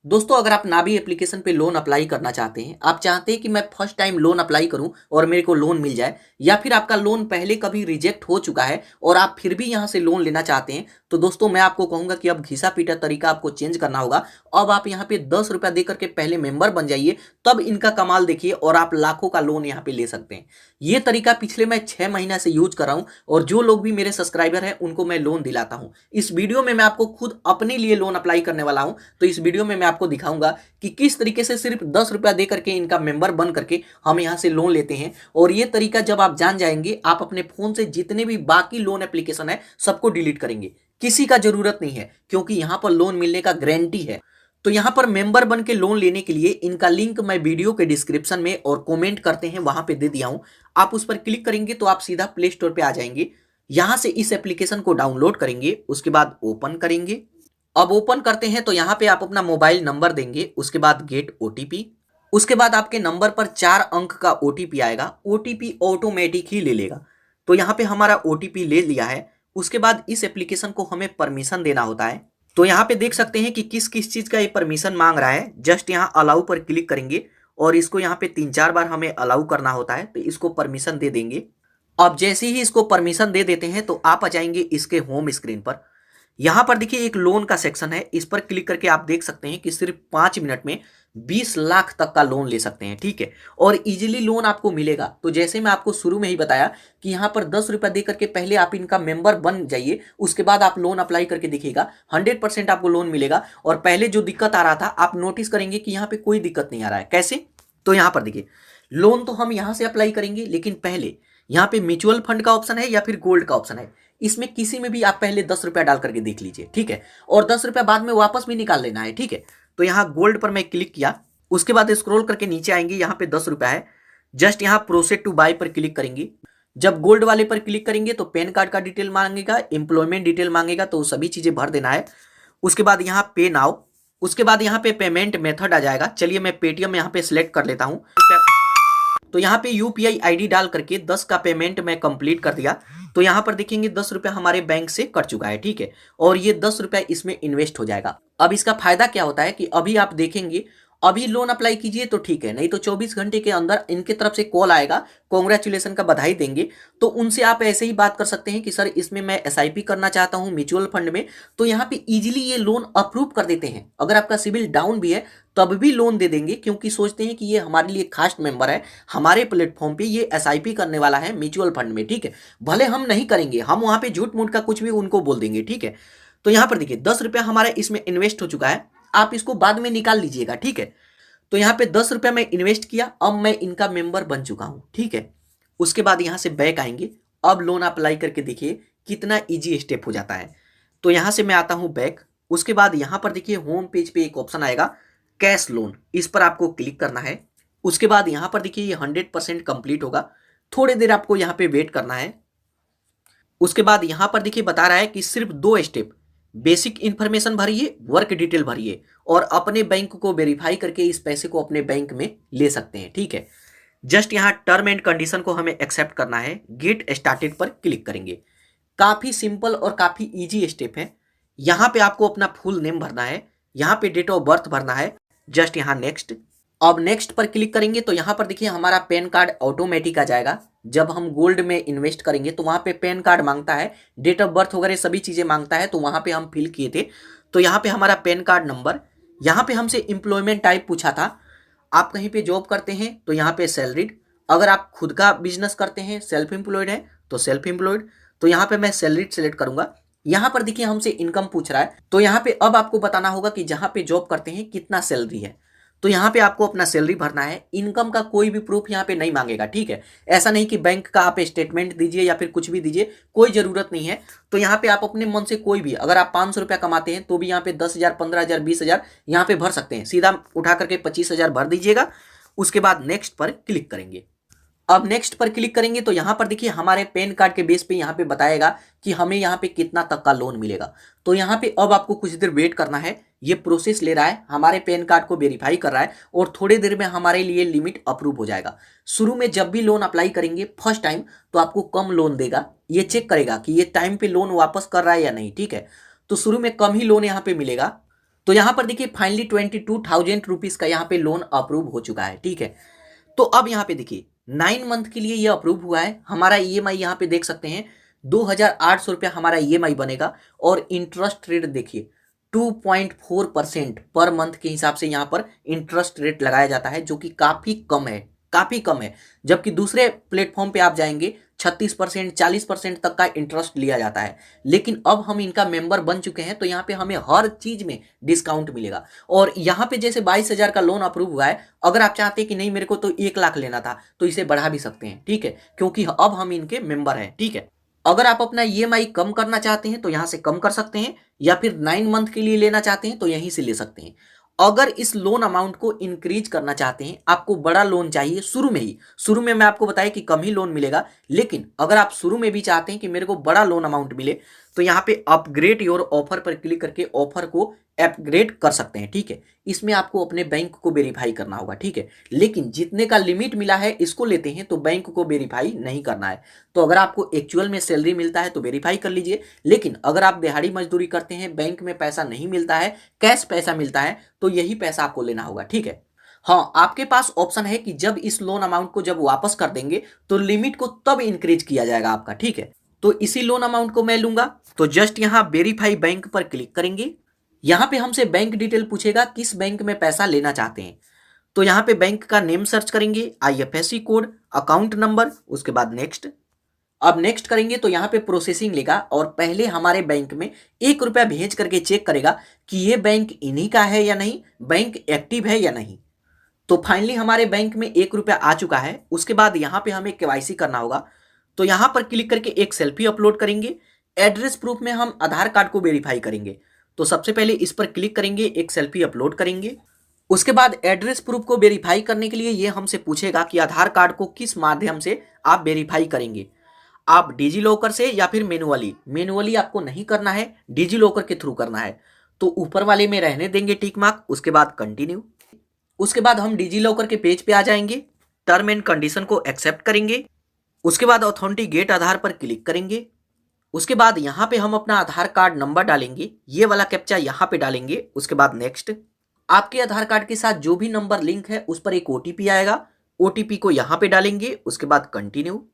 दोस्तों, अगर आप नाभी एप्लीकेशन पे लोन अप्लाई करना चाहते हैं, आप चाहते हैं कि मैं फर्स्ट टाइम लोन अप्लाई करूं और मेरे को लोन मिल जाए, या फिर आपका लोन पहले कभी रिजेक्ट हो चुका है और आप फिर भी यहां से लोन लेना चाहते हैं, तो दोस्तों मैं आपको कहूंगा कि अब घिसा पीटा तरीका आपको चेंज करना होगा। अब आप यहाँ पे 10 रुपया दे करके पहले मेंबर बन जाइए, तब इनका कमाल देखिए और आप लाखों का लोन यहाँ पे ले सकते हैं। ये तरीका पिछले मैं 6 महीना से यूज कर रहा हूँ और जो लोग भी मेरे सब्सक्राइबर हैं उनको मैं लोन दिलाता हूँ। इस वीडियो में मैं आपको खुद अपने लिए लोन अप्लाई करने वाला हूँ, तो इस वीडियो में मैं आपको दिखाऊंगा कि किस तरीके से सिर्फ 10 रुपया दे करके इनका मेंबर बन करके हम यहां से लोन लेते हैं। और ये तरीका जब आप जान जाएंगे, आप अपने फोन से जितने भी बाकी लोन एप्लीकेशन है सबको डिलीट करेंगे, किसी का जरूरत नहीं है, क्योंकि यहां पर लोन मिलने का गारंटी है। तो यहां पर मेंबर बन के लोन लेने के लिए इनका लिंक मैं वीडियो के डिस्क्रिप्शन में और कमेंट करते हैं वहां पे दे दिया हूं। आप उस पर क्लिक करेंगे तो आप सीधा प्ले स्टोर पे आ जाएंगे। यहां से इस एप्लीकेशन को डाउनलोड करेंगे, उसके बाद ओपन करेंगे। अब ओपन करते हैं तो यहाँ पे आप अपना मोबाइल नंबर देंगे, उसके बाद गेट ओटीपी। उसके बाद आपके नंबर पर 4 अंक का ओटीपी आएगा, ओटीपी ऑटोमेटिक ही ले लेगा। तो यहाँ पे हमारा ओटीपी ले लिया है। उसके बाद इस एप्लीकेशन को हमें परमिशन देना होता है। तो यहाँ पे देख सकते हैं कि किस किस चीज का ये परमिशन मांग रहा है। जस्ट यहाँ अलाउ पर क्लिक करेंगे और इसको यहाँ पे 3-4 बार हमें अलाउ करना होता है, तो इसको परमिशन दे देंगे। अब जैसे ही इसको परमिशन दे देते हैं तो आप आ जाएंगे इसके होम स्क्रीन पर। यहां पर देखिए एक लोन का सेक्शन है, इस पर क्लिक करके आप देख सकते हैं कि सिर्फ 5 मिनट में 20 लाख तक का लोन ले सकते हैं, ठीक है। और इजीली लोन आपको मिलेगा। तो जैसे मैं आपको शुरू में ही बताया कि यहां पर 10 रुपया दे करके पहले आप इनका मेंबर बन जाइए, उसके बाद आप लोन अप्लाई करके देखिएगा, 100% आपको लोन मिलेगा। और पहले जो दिक्कत आ रहा था, आप नोटिस करेंगे कि यहाँ पे कोई दिक्कत नहीं आ रहा है। कैसे? तो यहाँ पर देखिए, लोन तो हम यहाँ से अप्लाई करेंगे, लेकिन पहले यहाँ पे म्यूचुअल फंड का ऑप्शन है या फिर गोल्ड का ऑप्शन है। इसमें किसी में भी आप पहले 10 रुपया डाल करके देख लीजिए, ठीक है। और 10 रुपया बाद में वापस भी निकाल लेना है, ठीक है। तो यहाँ गोल्ड पर मैं क्लिक किया, उसके बाद स्क्रॉल करके नीचे आएंगे, यहाँ पे 10 रुपया है। जस्ट यहाँ प्रोसीड टू बाय पर क्लिक करेंगे। जब गोल्ड वाले पर क्लिक करेंगे तो पैन कार्ड का डिटेल मांगेगा, एम्प्लॉयमेंट डिटेल मांगेगा, तो सभी चीजें भर देना है। उसके बाद यहाँ पे नाउ, उसके बाद यहाँ पे पेमेंट मेथड आ जाएगा। चलिए मैं पेटीएम यहाँ पे सिलेक्ट कर लेता हूँ। तो यहाँ पे यूपीआई आईडी डाल करके 10 का पेमेंट मैं कंप्लीट कर दिया। तो यहाँ पर देखेंगे 10 रुपया हमारे बैंक से कट चुका है, ठीक है। और ये 10 रुपया इसमें इन्वेस्ट हो जाएगा। अब इसका फायदा क्या होता है कि अभी आप देखेंगे, अभी लोन अप्लाई कीजिए तो ठीक है, नहीं तो 24 घंटे के अंदर इनके तरफ से कॉल आएगा, कॉन्ग्रेचुलेसन का बधाई देंगे। तो उनसे आप ऐसे ही बात कर सकते हैं कि सर इसमें मैं एसआईपी करना चाहता हूं म्यूचुअल फंड में। तो यहाँ पे इजीली ये लोन अप्रूव कर देते हैं। अगर आपका सिविल डाउन भी है तब भी लोन दे देंगे, क्योंकि सोचते हैं कि ये हमारे लिए खास मेंबर है, हमारे प्लेटफॉर्म पे ये एसआईपी करने वाला है म्यूचुअल फंड में, ठीक है। भले हम नहीं करेंगे, हम वहां पे झूठ मूठ का कुछ भी उनको बोल देंगे, ठीक है। तो यहाँ पर देखिए 10 रुपया हमारा इसमें इन्वेस्ट हो चुका है। आप इसको बाद में निकाल लीजिएगा, ठीक है। तो यहाँ पे 10 रुपया मैं इन्वेस्ट किया, अब मैं इनका मेंबर बन चुका हूं, ठीक है। उसके बाद यहाँ से बैक आएंगे। अब लोन अप्लाई करके देखिए कितना इजी स्टेप हो जाता है। तो यहाँ से मैं आता हूं बैक। उसके बाद यहाँ पर देखिए होम पेज पे एक ऑप्शन आएगा कैश लोन, इस पर आपको क्लिक करना है। उसके बाद यहाँ पर देखिए ये 100% कंप्लीट होगा, थोड़ी देर आपको यहाँ पे वेट करना है। उसके बाद यहाँ पर देखिए बता रहा है कि सिर्फ 2 स्टेप, बेसिक इंफॉर्मेशन भरिए, वर्क डिटेल भरिए, और अपने बैंक को वेरीफाई करके इस पैसे को अपने बैंक में ले सकते हैं, ठीक है। जस्ट यहाँ टर्म एंड कंडीशन को हमें एक्सेप्ट करना है, गेट स्टार्टेड पर क्लिक करेंगे। काफी सिंपल और काफी इजी स्टेप है। यहाँ पे आपको अपना फुल नेम भरना है, यहाँ पे डेट ऑफ बर्थ भरना है। जस्ट यहाँ नेक्स्ट। अब नेक्स्ट पर क्लिक करेंगे तो यहाँ पर देखिए हमारा पैन कार्ड ऑटोमेटिक आ जाएगा। जब हम गोल्ड में इन्वेस्ट करेंगे तो वहां पे पैन कार्ड मांगता है, डेट ऑफ बर्थ वगैरह सभी चीजें मांगता है, तो वहां पे हम फिल किए थे। तो यहाँ पे हमारा पैन कार्ड नंबर, यहाँ पे हमसे एम्प्लॉयमेंट टाइप पूछा था, आप कहीं पे जॉब करते हैं तो यहाँ पे सैलरीड, अगर आप खुद का बिजनेस करते हैं सेल्फ एम्प्लॉयड है तो सेल्फ एम्प्लॉयड। तो यहाँ पे मैं सैलरीड सेलेक्ट करूंगा। यहाँ पर देखिए हमसे इनकम पूछ रहा है, तो यहाँ पे अब आपको बताना होगा कि जहाँ पे जॉब करते हैं कितना सैलरी है। तो यहाँ पे आपको अपना सैलरी भरना है, इनकम का कोई भी प्रूफ यहाँ पे नहीं मांगेगा, ठीक है। ऐसा नहीं कि बैंक का आप स्टेटमेंट दीजिए या फिर कुछ भी दीजिए, कोई जरूरत नहीं है। तो यहाँ पे आप अपने मन से कोई भी, अगर आप 500 रुपया कमाते हैं तो भी यहाँ पे 10,000, 15,000, 20,000 यहाँ पे भर सकते हैं, सीधा उठा करके 25,000 भर दीजिएगा। उसके बाद नेक्स्ट पर क्लिक करेंगे। अब नेक्स्ट पर क्लिक करेंगे तो यहाँ पर देखिए हमारे पैन कार्ड के बेस पे यहाँ पे बताएगा कि हमें यहाँ पे कितना तक का लोन मिलेगा। तो यहाँ पे अब आपको कुछ देर वेट करना है, ये प्रोसेस ले रहा है, हमारे पैन कार्ड को वेरीफाई कर रहा है, और थोड़ी देर में हमारे लिए लिमिट अप्रूव हो जाएगा। शुरू में जब भी लोन अप्लाई करेंगे फर्स्ट टाइम, तो आपको कम लोन देगा, ये चेक करेगा कि ये टाइम पे लोन वापस कर रहा है या नहीं, ठीक है। तो शुरू में कम ही लोन यहाँ पे मिलेगा। तो यहाँ पर देखिए फाइनली 22,000 रुपीज का यहाँ पे लोन अप्रूव हो चुका है, ठीक है। तो अब यहाँ पे देखिए 9 मंथ के लिए ये अप्रूव हुआ है। हमारा ईएमआई यहाँ पे देख सकते हैं 2,800 रुपया हमारा ईएमआई बनेगा और इंटरेस्ट रेट देखिए 2.4% पर मंथ के हिसाब से यहाँ पर इंटरेस्ट रेट लगाया जाता है, जो कि काफी कम है, काफी कम है। जबकि दूसरे प्लेटफॉर्म पे आप जाएंगे 36% 40% तक का इंटरेस्ट लिया जाता है। लेकिन अब हम इनका मेंबर बन चुके हैं तो यहाँ पे हमें हर चीज में डिस्काउंट मिलेगा। और यहाँ पे जैसे 22,000 का लोन अप्रूव हुआ है, अगर आप चाहते हैं कि नहीं मेरे को तो 1 लाख लेना था तो इसे बढ़ा भी सकते हैं, ठीक है, क्योंकि अब हम इनके मेंबर हैं, ठीक है। अगर आप अपना ईएमआई कम करना चाहते हैं तो यहां से कम कर सकते हैं, या फिर 9 मंथ के लिए लेना चाहते हैं तो यहीं से ले सकते हैं। अगर इस लोन अमाउंट को इंक्रीज करना चाहते हैं, आपको बड़ा लोन चाहिए शुरू में ही, शुरू में मैं आपको बताया कि कम ही लोन मिलेगा, लेकिन अगर आप शुरू में भी चाहते हैं कि मेरे को बड़ा लोन अमाउंट मिले तो यहाँ पे अपग्रेड योर ऑफर पर क्लिक करके ऑफर को अपग्रेड कर सकते हैं, ठीक है। इसमें आपको अपने बैंक को वेरीफाई करना होगा, ठीक है। लेकिन जितने का लिमिट मिला है इसको लेते हैं तो बैंक को वेरीफाई नहीं करना है। तो अगर आपको एक्चुअल में सैलरी मिलता है तो वेरीफाई कर लीजिए, लेकिन अगर आप दिहाड़ी मजदूरी करते हैं, बैंक में पैसा नहीं मिलता है, कैश पैसा मिलता है, तो यही पैसा आपको लेना होगा, ठीक है। हाँ, आपके पास ऑप्शन है कि जब इस लोन अमाउंट को जब वापस कर देंगे तो लिमिट को तब इंक्रीज किया जाएगा आपका, ठीक है। तो इसी लोन अमाउंट को मैं लूंगा, तो जस्ट यहाँ वेरीफाई बैंक पर क्लिक करेंगे। यहाँ पे हमसे बैंक डिटेल पूछेगा, किस बैंक में पैसा लेना चाहते हैं। तो यहाँ पे बैंक का नेम सर्च करेंगे, आईएफएससी कोड, अकाउंट नंबर, उसके बाद नेक्स्ट। अब नेक्स्ट करेंगे तो यहाँ पे प्रोसेसिंग लेगा और पहले हमारे बैंक में 1 रुपया भेज करके चेक करेगा कि ये बैंक इन्हीं का है या नहीं, बैंक एक्टिव है या नहीं। तो फाइनली हमारे बैंक में 1 रुपया आ चुका है। उसके बाद यहाँ पे हमें केवाईसी करना होगा, तो यहाँ पर क्लिक करके एक सेल्फी अपलोड करेंगे। एड्रेस प्रूफ में हम आधार कार्ड को वेरीफाई करेंगे, तो सबसे पहले इस पर क्लिक करेंगे, एक सेल्फी अपलोड करेंगे। उसके बाद एड्रेस प्रूफ को वेरीफाई करने के लिए ये हमसे पूछेगा कि आधार कार्ड को किस माध्यम से आप वेरीफाई करेंगे। आप डिजी लॉकर से या फिर मैनुअली आपको नहीं करना है, डिजी लॉकर के थ्रू करना है। तो ऊपर वाले में रहने देंगे टिक मार्क, उसके बाद कंटिन्यू। उसके बाद हम डिजी लॉकर के पेज पे आ जाएंगे, टर्म एंड कंडीशन को एक्सेप्ट करेंगे। उसके बाद ऑथेंटिकेट आधार पर क्लिक करेंगे। उसके बाद यहाँ पे हम अपना आधार कार्ड नंबर डालेंगे, ये वाला कैप्चा यहाँ पे डालेंगे। उसके बाद नेक्स्ट। आपके आधार कार्ड के साथ जो भी नंबर लिंक है उस पर एक ओटीपी आएगा, ओटीपी को यहाँ पे डालेंगे। उसके बाद कंटिन्यू।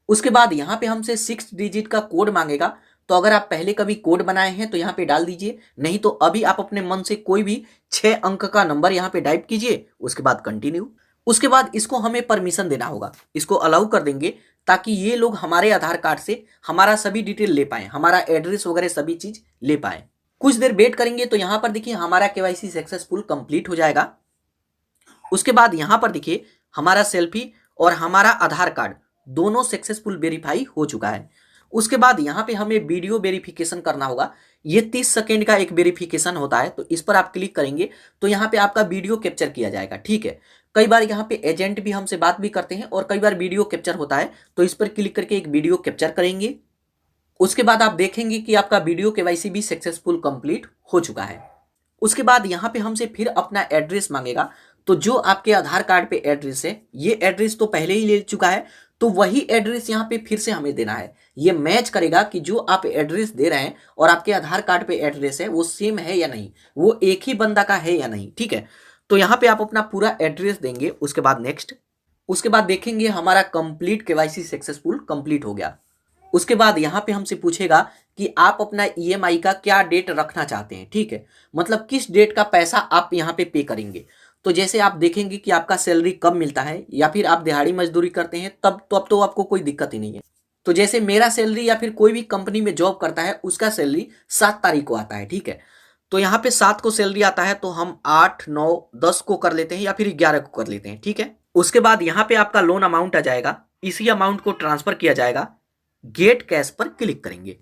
उसके बाद यहाँ पे हमसे 6 डिजिट का कोड मांगेगा, तो अगर आप पहले कभी कोड बनाए हैं तो यहाँ पे डाल दीजिए, नहीं तो अभी आप अपने मन से कोई भी 6 अंक का नंबर यहाँ पे टाइप कीजिए। उसके बाद कंटिन्यू। उसके बाद इसको हमें परमिशन देना होगा, इसको अलाउ कर देंगे ताकि ये लोग हमारे आधार कार्ड से हमारा सभी डिटेल ले पाए, हमारा एड्रेस वगैरह सभी चीज ले पाए। कुछ देर वेट करेंगे तो यहाँ पर देखिए हमारा केवाईसी सक्सेसफुल कंप्लीट हो जाएगा। उसके बाद यहाँ पर देखिए हमारा सेल्फी और हमारा आधार कार्ड दोनों सक्सेसफुल वेरीफाई हो चुका है। उसके बाद यहाँ पे हमें वीडियो वेरिफिकेशन करना होगा, ये 30 सेकेंड का एक वेरिफिकेशन होता है, तो इस पर आप क्लिक करेंगे तो यहाँ पे आपका वीडियो कैप्चर किया जाएगा, ठीक है। कई बार यहाँ पे एजेंट भी हमसे बात भी करते हैं और कई बार वीडियो कैप्चर होता है, तो इस पर क्लिक करके एक वीडियो कैप्चर करेंगे। उसके बाद आप देखेंगे कि आपका वीडियो केवाईसी भी सक्सेसफुल कंप्लीट हो चुका है। उसके बाद यहाँ पे हमसे फिर अपना एड्रेस मांगेगा, तो जो आपके आधार कार्ड पे एड्रेस है, ये एड्रेस तो पहले ही ले चुका है, तो वही एड्रेस यहाँ पे फिर से हमें देना है। ये मैच करेगा कि जो आप एड्रेस दे रहे हैं और आपके आधार कार्ड पे एड्रेस है वो सेम है या नहीं, वो एक ही बंदा का है या नहीं, ठीक है। तो यहाँ पे आप अपना पूरा एड्रेस देंगे। उसके बाद नेक्स्ट। उसके बाद देखेंगे हमारा कंप्लीट केवाईसी सक्सेसफुल कंप्लीट हो गया। उसके बाद यहाँ पे हमसे पूछेगा कि आप अपना ईएमआई का क्या डेट रखना चाहते हैं, ठीक है, मतलब किस डेट का पैसा आप यहाँ पे करेंगे। तो जैसे आप देखेंगे कि आपका सैलरी कब मिलता है या फिर आप दिहाड़ी मजदूरी करते हैं तब तो अब तो आपको कोई दिक्कत ही नहीं है। तो जैसे मेरा सैलरी या फिर कोई भी कंपनी में जॉब करता है उसका सैलरी 7 तारीख को आता है, ठीक है। तो यहाँ पे 7 को सैलरी आता है, तो हम 8, 9, 10 को कर लेते हैं या फिर 11 को कर लेते हैं, ठीक है। उसके बाद यहाँ पे आपका लोन अमाउंट आ जाएगा, इसी अमाउंट को ट्रांसफर किया जाएगा। गेट कैश पर क्लिक करेंगे।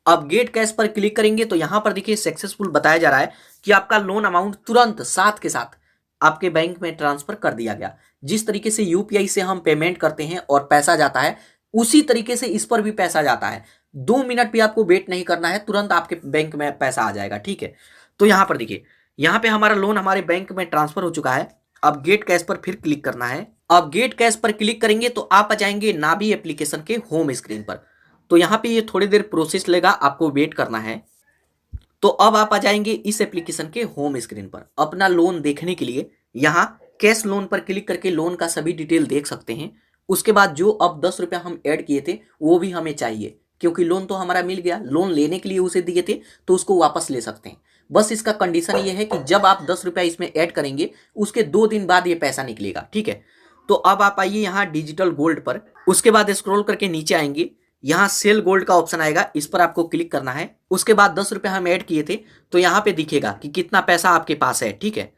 अब गेट कैश पर क्लिक करेंगे तो यहाँ पर देखिए सक्सेसफुल बताया जा रहा है कि आपका लोन अमाउंट तुरंत साथ के साथ आपके बैंक में ट्रांसफर कर दिया गया। जिस तरीके से यूपीआई से हम पेमेंट करते हैं और पैसा जाता है, उसी तरीके से इस पर भी पैसा जाता है। 2 मिनट भी आपको वेट नहीं करना है, तुरंत आपके बैंक में पैसा आ जाएगा, ठीक है। तो यहाँ पर देखिए, यहाँ पे हमारा लोन हमारे बैंक में ट्रांसफर हो चुका है। अब गेट कैश पर फिर क्लिक करना है। अब गेट कैश पर क्लिक करेंगे तो आप आ जाएंगे नाबी एप्लीकेशन के होम स्क्रीन पर। तो यहाँ पे ये थोड़ी देर प्रोसेस लेगा, आपको वेट करना है। तो अब आप आ जाएंगे इस एप्लीकेशन के होम स्क्रीन पर। अपना लोन देखने के लिए यहाँ कैश लोन पर क्लिक करके लोन का सभी डिटेल देख सकते हैं। उसके बाद जो अब 10 रुपया हम ऐड किए थे वो भी हमें चाहिए, क्योंकि लोन तो हमारा मिल गया, लोन लेने के लिए उसे दिए थे तो उसको वापस ले सकते हैं। बस इसका कंडीशन ये है कि जब आप 10 रुपया इसमें ऐड करेंगे उसके 2 दिन बाद ये पैसा निकलेगा, ठीक है। तो अब आप आइए यहाँ डिजिटल गोल्ड पर, उसके बाद स्क्रॉल करके नीचे आएंगे, यहाँ सेल गोल्ड का ऑप्शन आएगा, इस पर आपको क्लिक करना है। उसके बाद 10 रुपया हम ऐड किए थे तो यहाँ पे दिखेगा कि कितना पैसा आपके पास है, ठीक है।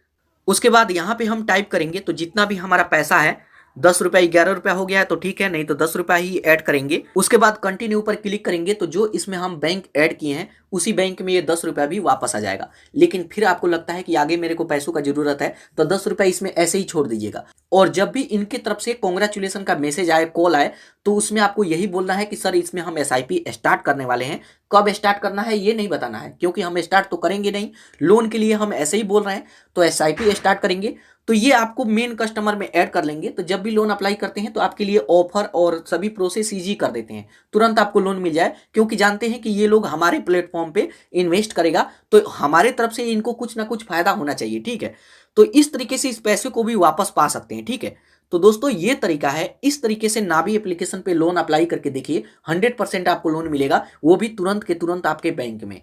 उसके बाद यहाँ पे हम टाइप करेंगे तो जितना भी हमारा पैसा है, 10 रुपया 11 रुपया हो गया है तो ठीक है, नहीं तो 10 रुपया ही ऐड करेंगे। उसके बाद कंटिन्यू पर क्लिक करेंगे तो जो इसमें हम बैंक ऐड किए हैं उसी बैंक में ये 10 रुपया भी वापस आ जाएगा। लेकिन फिर आपको लगता है कि आगे मेरे को पैसों का जरूरत है तो 10 रुपया इसमें ऐसे ही छोड़ दीजिएगा। और जब भी इनकी तरफ से कॉन्ग्रेचुलेसन का मैसेज आए, कॉल आए, तो उसमें आपको यही बोलना है कि सर इसमें हम एसआईपी स्टार्ट करने वाले हैं। कब स्टार्ट करना है ये नहीं बताना है, क्योंकि हम स्टार्ट तो करेंगे नहीं, लोन के लिए हम ऐसे ही बोल रहे हैं। तो एसआईपी स्टार्ट करेंगे तो ये आपको मेन कस्टमर में ऐड कर लेंगे। तो जब भी लोन अप्लाई करते हैं तो आपके लिए ऑफर और सभी प्रोसेस इजी कर देते हैं, तुरंत आपको लोन मिल जाए, क्योंकि जानते हैं कि ये लोग हमारे प्लेटफॉर्म पे इन्वेस्ट करेगा तो हमारे तरफ से इनको कुछ ना कुछ फायदा होना चाहिए, ठीक है। तो इस तरीके से इस पैसे को भी वापस पा सकते हैं, ठीक है। तो दोस्तों ये तरीका है, इस तरीके से नावी एप्लीकेशन पे लोन अप्लाई करके देखिए, 100% आपको लोन मिलेगा, वो भी तुरंत के तुरंत आपके बैंक में।